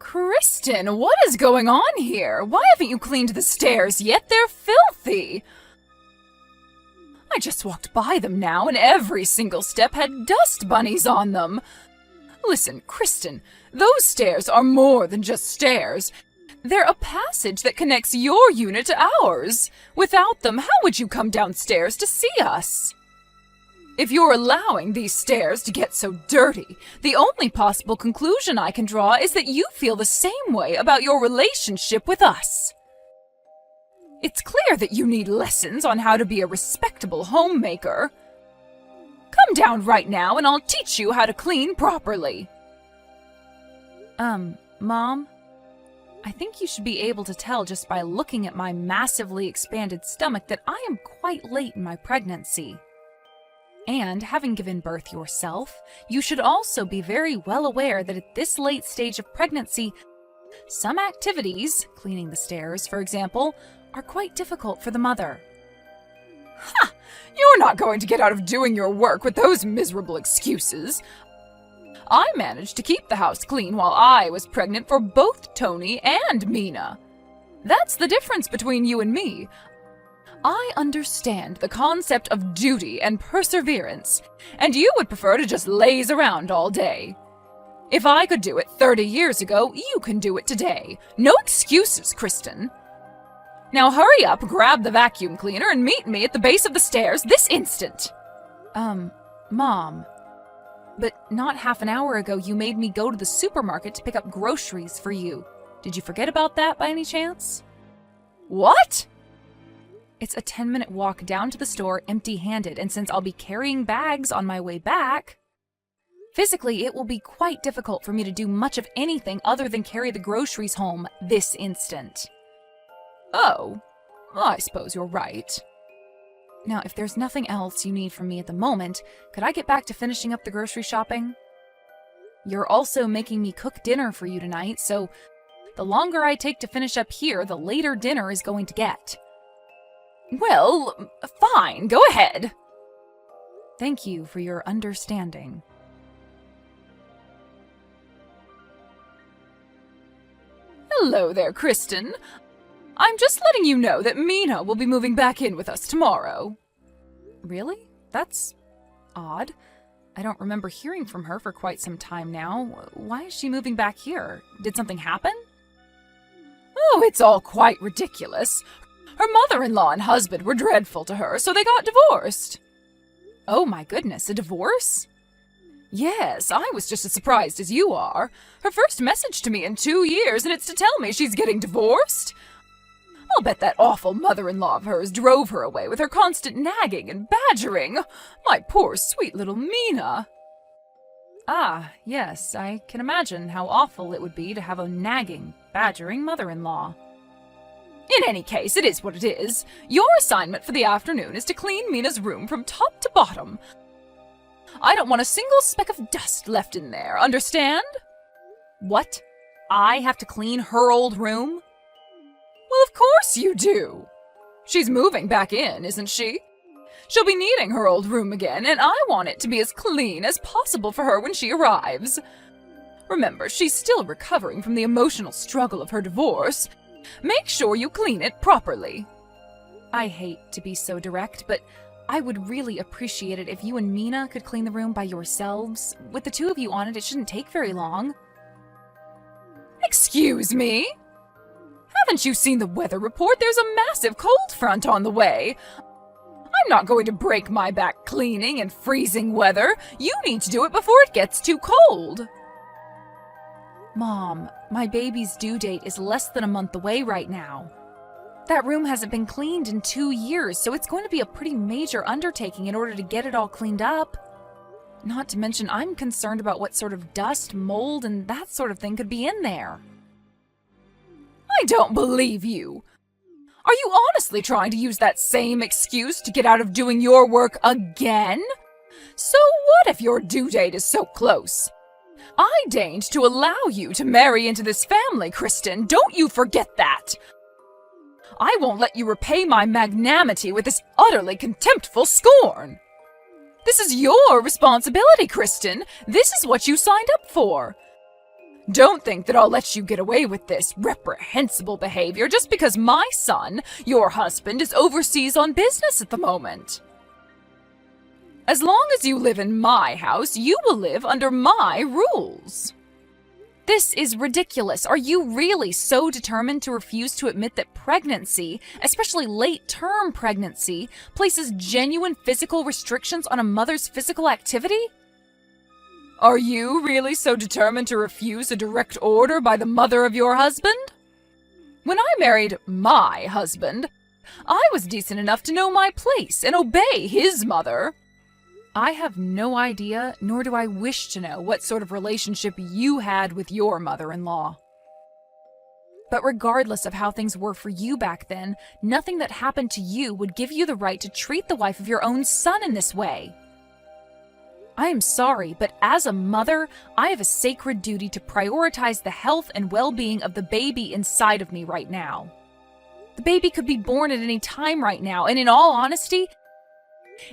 Kristen, what is going on here? Why haven't you cleaned the stairs yet? They're filthy! I just walked by them now, and every single step had dust bunnies on them. Listen, Kristen, those stairs are more than just stairs. They're a passage that connects your unit to ours. Without them, how would you come downstairs to see us? If you're allowing these stairs to get so dirty, the only possible conclusion I can draw is that you feel the same way about your relationship with us. It's clear that you need lessons on how to be a respectable homemaker. Come down right now and I'll teach you how to clean properly. Mom? I think you should be able to tell just by looking at my massively expanded stomach that I am quite late in my pregnancy. And having given birth yourself, you should also be very well aware that at this late stage of pregnancy, some activities, cleaning the stairs, for example, are quite difficult for the mother. Ha! You're not going to get out of doing your work with those miserable excuses. I managed to keep the house clean while I was pregnant for both Tony and Mina. That's the difference between you and me. I understand the concept of duty and perseverance, and you would prefer to just laze around all day. If I could do it 30 years ago, you can do it today. No excuses, Kristen. Now hurry up, grab the vacuum cleaner, and meet me at the base of the stairs this instant. Mom. But not half an hour ago you made me go to the supermarket to pick up groceries for you. Did you forget about that by any chance? What? It's a 10-minute walk down to the store empty-handed, and since I'll be carrying bags on my way back, physically it will be quite difficult for me to do much of anything other than carry the groceries home this instant. Oh, I suppose you're right. Now, if there's nothing else you need from me at the moment, could I get back to finishing up the grocery shopping? You're also making me cook dinner for you tonight, so the longer I take to finish up here, the later dinner is going to get. Well, fine, go ahead. Thank you for your understanding. Hello there, Kristen. I'm just letting you know that Mina will be moving back in with us tomorrow. Really? That's odd. I don't remember hearing from her for quite some time now. Why is she moving back here? Did something happen? Oh, it's all quite ridiculous. Her mother-in-law and husband were dreadful to her, so they got divorced. Oh my goodness, a divorce? Yes, I was just as surprised as you are. Her first message to me in 2 years, and it's to tell me she's getting divorced? I'll bet that awful mother-in-law of hers drove her away with her constant nagging and badgering. My poor sweet little Mina. Ah, yes, I can imagine how awful it would be to have a nagging, badgering mother-in-law. In any case, it is what it is. Your assignment for the afternoon is to clean Mina's room from top to bottom. I don't want a single speck of dust left in there, understand? What? I have to clean her old room? Well, of course you do. She's moving back in, isn't she? She'll be needing her old room again, and I want it to be as clean as possible for her when she arrives. Remember, she's still recovering from the emotional struggle of her divorce. Make sure you clean it properly. I hate to be so direct, but I would really appreciate it if you and Mina could clean the room by yourselves. With the two of you on it, it shouldn't take very long. Excuse me? Haven't you seen the weather report? There's a massive cold front on the way. I'm not going to break my back cleaning in freezing weather. You need to do it before it gets too cold. Mom, my baby's due date is less than a month away right now. That room hasn't been cleaned in 2 years, so it's going to be a pretty major undertaking in order to get it all cleaned up. Not to mention, I'm concerned about what sort of dust, mold, and that sort of thing could be in there. I don't believe you. Are you honestly trying to use that same excuse to get out of doing your work again? So what if your due date is so close? I deigned to allow you to marry into this family, Kristen. Don't you forget that. I won't let you repay my magnanimity with this utterly contemptful scorn. This is your responsibility, Kristen. This is what you signed up for. Don't think that I'll let you get away with this reprehensible behavior just because my son, your husband, is overseas on business at the moment. As long as you live in my house, you will live under my rules. This is ridiculous. Are you really so determined to refuse to admit that pregnancy, especially late-term pregnancy, places genuine physical restrictions on a mother's physical activity? Are you really so determined to refuse a direct order by the mother of your husband? When I married my husband, I was decent enough to know my place and obey his mother. I have no idea, nor do I wish to know, what sort of relationship you had with your mother-in-law. But regardless of how things were for you back then, nothing that happened to you would give you the right to treat the wife of your own son in this way. I am sorry, but as a mother, I have a sacred duty to prioritize the health and well-being of the baby inside of me right now. The baby could be born at any time right now, and in all honesty,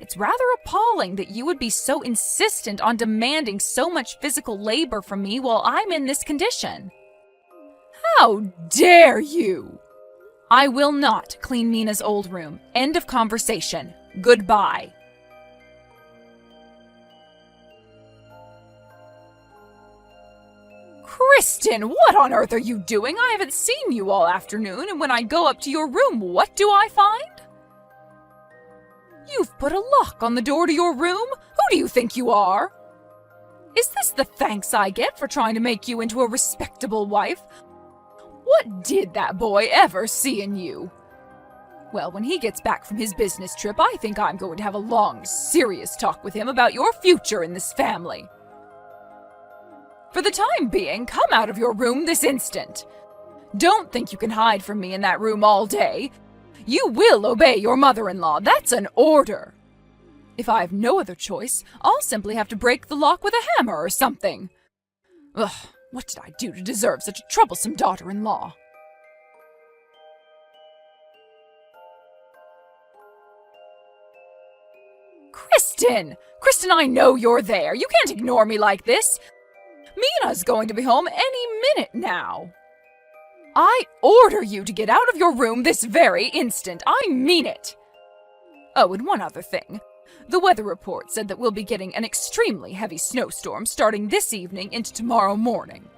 it's rather appalling that you would be so insistent on demanding so much physical labor from me while I'm in this condition. How dare you! I will not clean Mina's old room. End of conversation. Goodbye. Kristen, what on earth are you doing? I haven't seen you all afternoon, and when I go up to your room, what do I find? You've put a lock on the door to your room? Who do you think you are? Is this the thanks I get for trying to make you into a respectable wife? What did that boy ever see in you? Well, when he gets back from his business trip, I think I'm going to have a long, serious talk with him about your future in this family. For the time being, come out of your room this instant. Don't think you can hide from me in that room all day. You will obey your mother-in-law. That's an order. If I have no other choice, I'll simply have to break the lock with a hammer or something. Ugh, what did I do to deserve such a troublesome daughter-in-law? Kristen! Kristen, I know you're there. You can't ignore me like this. Mina's going to be home any minute now. I order you to get out of your room this very instant. I mean it. Oh, and one other thing. The weather report said that we'll be getting an extremely heavy snowstorm starting this evening into tomorrow morning.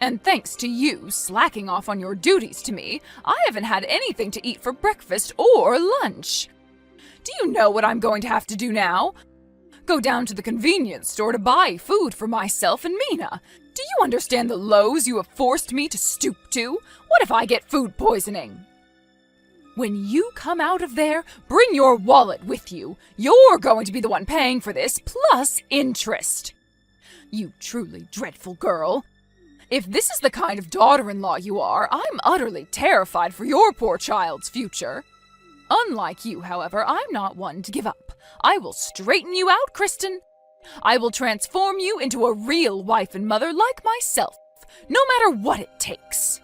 And thanks to you slacking off on your duties to me, I haven't had anything to eat for breakfast or lunch. Do you know what I'm going to have to do now? Go down to the convenience store to buy food for myself and Mina. Do you understand the lows you have forced me to stoop to? What if I get food poisoning? When you come out of there, bring your wallet with you. You're going to be the one paying for this, plus interest. You truly dreadful girl. If this is the kind of daughter-in-law you are, I'm utterly terrified for your poor child's future. Unlike you, however, I'm not one to give up. I will straighten you out, Kristen. I will transform you into a real wife and mother like myself, no matter what it takes.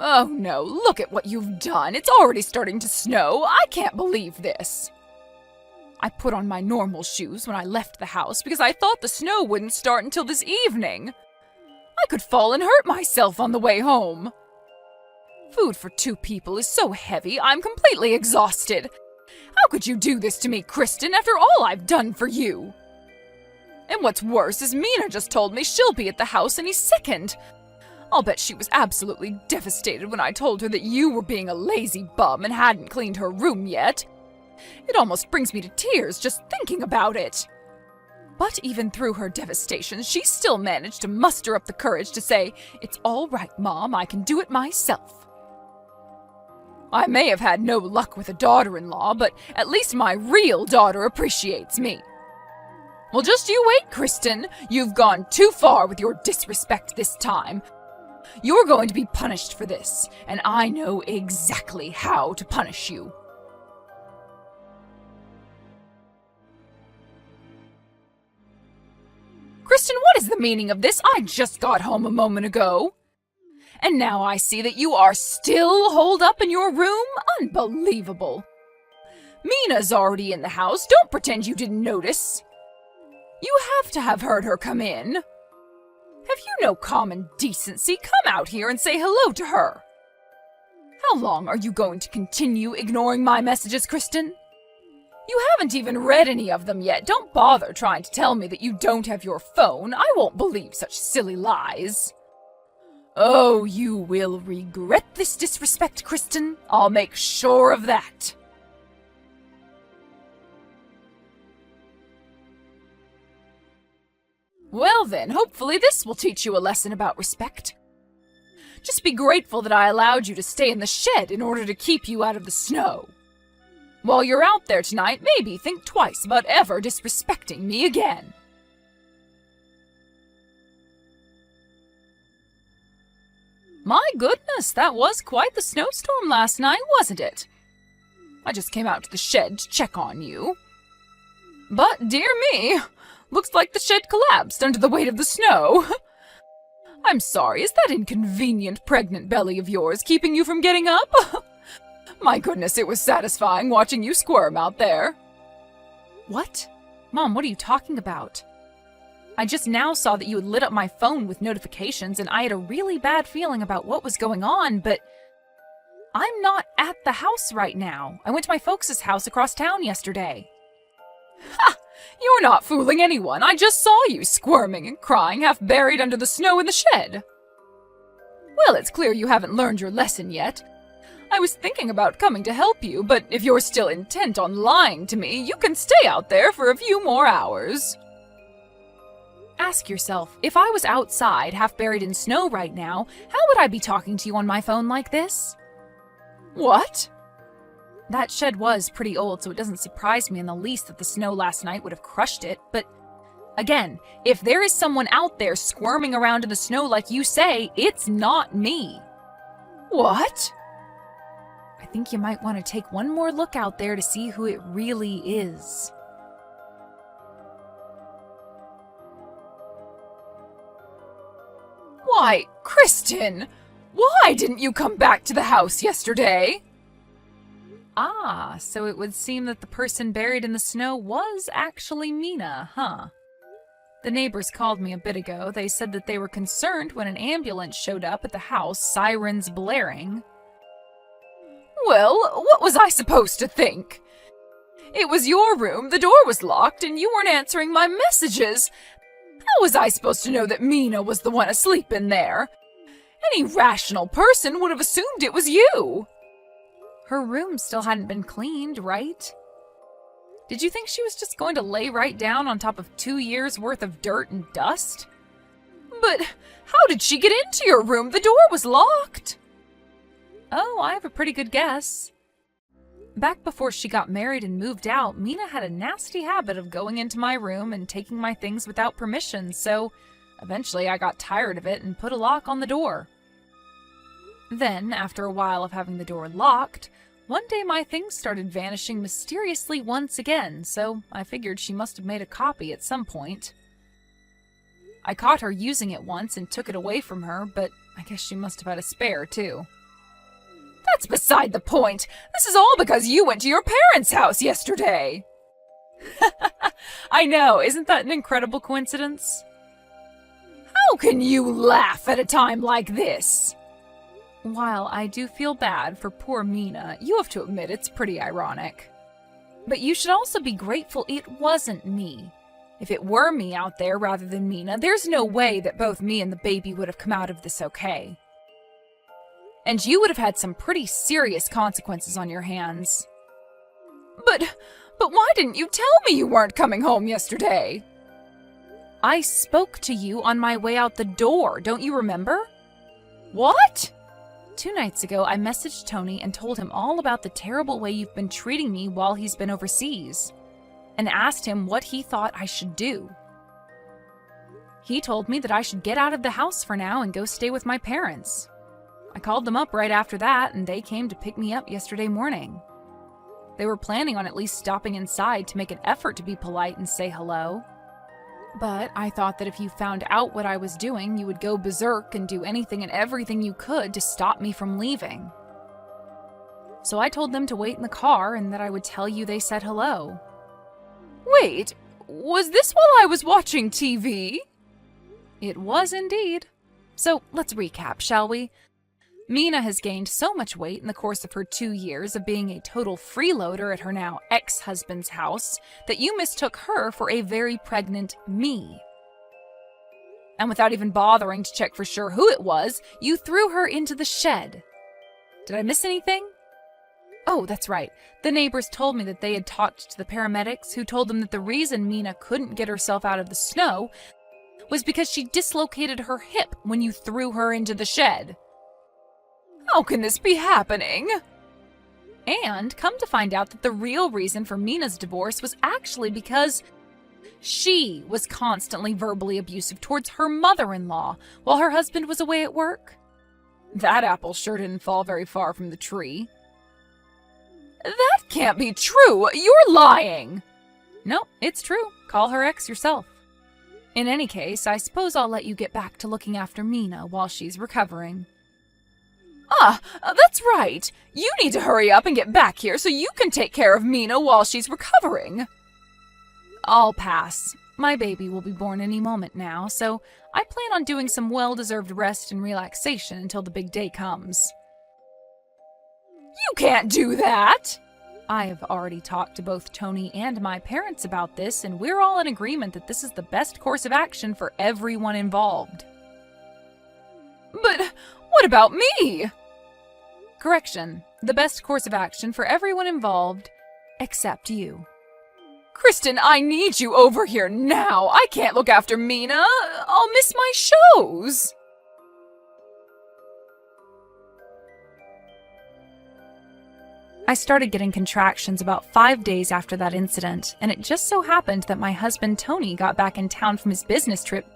Oh no, look at what you've done. It's already starting to snow. I can't believe this. I put on my normal shoes when I left the house because I thought the snow wouldn't start until this evening. I could fall and hurt myself on the way home. Food for 2 people is so heavy, I'm completely exhausted. How could you do this to me, Kristen, after all I've done for you? And what's worse is Mina just told me she'll be at the house any second. I'll bet she was absolutely devastated when I told her that you were being a lazy bum and hadn't cleaned her room yet. It almost brings me to tears just thinking about it. But even through her devastation, she still managed to muster up the courage to say, "It's all right, Mom, I can do it myself." I may have had no luck with a daughter-in-law, but at least my real daughter appreciates me. Well, just you wait, Kristen. You've gone too far with your disrespect this time. You're going to be punished for this, and I know exactly how to punish you. Kristen, what is the meaning of this? I just got home a moment ago. And now I see that you are still holed up in your room? Unbelievable. Mina's already in the house. Don't pretend you didn't notice. You have to have heard her come in. Have you no common decency? Come out here and say hello to her. How long are you going to continue ignoring my messages, Kristen? You haven't even read any of them yet. Don't bother trying to tell me that you don't have your phone. I won't believe such silly lies. Oh, you will regret this disrespect, Kristen. I'll make sure of that. Well then, hopefully this will teach you a lesson about respect. Just be grateful that I allowed you to stay in the shed in order to keep you out of the snow. While you're out there tonight, maybe think twice about ever disrespecting me again. My goodness, that was quite the snowstorm last night, wasn't it? I just came out to the shed to check on you. But, dear me, looks like the shed collapsed under the weight of the snow. I'm sorry, is that inconvenient pregnant belly of yours keeping you from getting up? My goodness, it was satisfying watching you squirm out there. What? Mom, what are you talking about? I just now saw that you had lit up my phone with notifications, and I had a really bad feeling about what was going on, but I'm not at the house right now. I went to my folks' house across town yesterday. Ha! You're not fooling anyone. I just saw you squirming and crying, half buried under the snow in the shed. Well, it's clear you haven't learned your lesson yet. I was thinking about coming to help you, but if you're still intent on lying to me, you can stay out there for a few more hours. Ask yourself, if I was outside, half buried in snow right now, how would I be talking to you on my phone like this? What? That shed was pretty old, so it doesn't surprise me in the least that the snow last night would have crushed it, but again, if there is someone out there squirming around in the snow like you say, it's not me. What? I think you might want to take one more look out there to see who it really is. Why, Kristen! Why didn't you come back to the house yesterday? Ah, so it would seem that the person buried in the snow was actually Mina, huh? The neighbors called me a bit ago. They said that they were concerned when an ambulance showed up at the house, sirens blaring. Well, what was I supposed to think? It was your room, the door was locked, and you weren't answering my messages. How was I supposed to know that Mina was the one asleep in there? Any rational person would have assumed it was you. Her room still hadn't been cleaned, right? Did you think she was just going to lay right down on top of 2 years' worth of dirt and dust? But how did she get into your room? The door was locked. Oh, I have a pretty good guess. Back before she got married and moved out, Mina had a nasty habit of going into my room and taking my things without permission, so eventually I got tired of it and put a lock on the door. Then, after a while of having the door locked, one day my things started vanishing mysteriously once again, so I figured she must have made a copy at some point. I caught her using it once and took it away from her, but I guess she must have had a spare, too. That's beside the point. This is all because you went to your parents' house yesterday. I know, isn't that an incredible coincidence? How can you laugh at a time like this? While I do feel bad for poor Mina, you have to admit it's pretty ironic. But you should also be grateful it wasn't me. If it were me out there rather than Mina, there's no way that both me and the baby would have come out of this okay. And you would have had some pretty serious consequences on your hands. But why didn't you tell me you weren't coming home yesterday? I spoke to you on my way out the door, don't you remember? What? 2 nights ago, I messaged Tony and told him all about the terrible way you've been treating me while he's been overseas, and asked him what he thought I should do. He told me that I should get out of the house for now and go stay with my parents. I called them up right after that, and they came to pick me up yesterday morning. They were planning on at least stopping inside to make an effort to be polite and say hello. But I thought that if you found out what I was doing, you would go berserk and do anything and everything you could to stop me from leaving. So I told them to wait in the car and that I would tell you they said hello. Wait, was this while I was watching TV? It was indeed. So let's recap, shall we? Mina has gained so much weight in the course of her 2 years of being a total freeloader at her now ex-husband's house that you mistook her for a very pregnant me. And without even bothering to check for sure who it was, you threw her into the shed. Did I miss anything? Oh, that's right. The neighbors told me that they had talked to the paramedics who told them that the reason Mina couldn't get herself out of the snow was because she dislocated her hip when you threw her into the shed. How can this be happening? And come to find out that the real reason for Mina's divorce was actually because she was constantly verbally abusive towards her mother-in-law while her husband was away at work. That apple sure didn't fall very far from the tree. That can't be true! You're lying! No, it's true. Call her ex yourself. In any case, I suppose I'll let you get back to looking after Mina while she's recovering. That's right. You need to hurry up and get back here so you can take care of Mina while she's recovering. I'll pass. My baby will be born any moment now, so I plan on doing some well-deserved rest and relaxation until the big day comes. You can't do that! I have already talked to both Tony and my parents about this, and we're all in agreement that this is the best course of action for everyone involved. But what about me? Correction. The best course of action for everyone involved, except you. Kristen, I need you over here now. I can't look after Mina. I'll miss my shows. I started getting contractions about 5 days after that incident, and it just so happened that my husband Tony got back in town from his business trip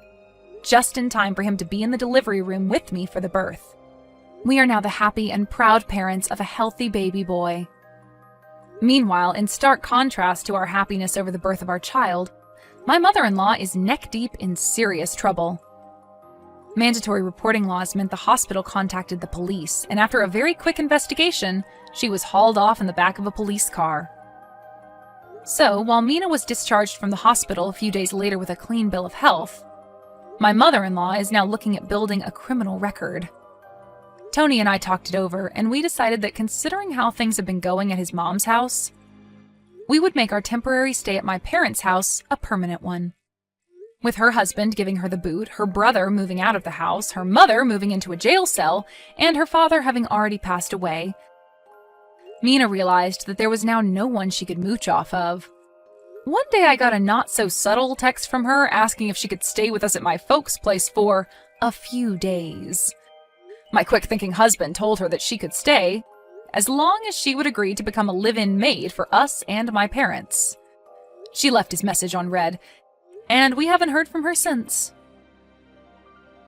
just in time for him to be in the delivery room with me for the birth. We are now the happy and proud parents of a healthy baby boy. Meanwhile, in stark contrast to our happiness over the birth of our child, my mother-in-law is neck-deep in serious trouble. Mandatory reporting laws meant the hospital contacted the police, and after a very quick investigation, she was hauled off in the back of a police car. So, while Mina was discharged from the hospital a few days later with a clean bill of health, my mother-in-law is now looking at building a criminal record. Tony and I talked it over, and we decided that considering how things have been going at his mom's house, we would make our temporary stay at my parents' house a permanent one. With her husband giving her the boot, her brother moving out of the house, her mother moving into a jail cell, and her father having already passed away, Mina realized that there was now no one she could mooch off of. One day I got a not-so-subtle text from her asking if she could stay with us at my folks' place for a few days. My quick-thinking husband told her that she could stay, as long as she would agree to become a live-in maid for us and my parents. She left his message unread, and we haven't heard from her since.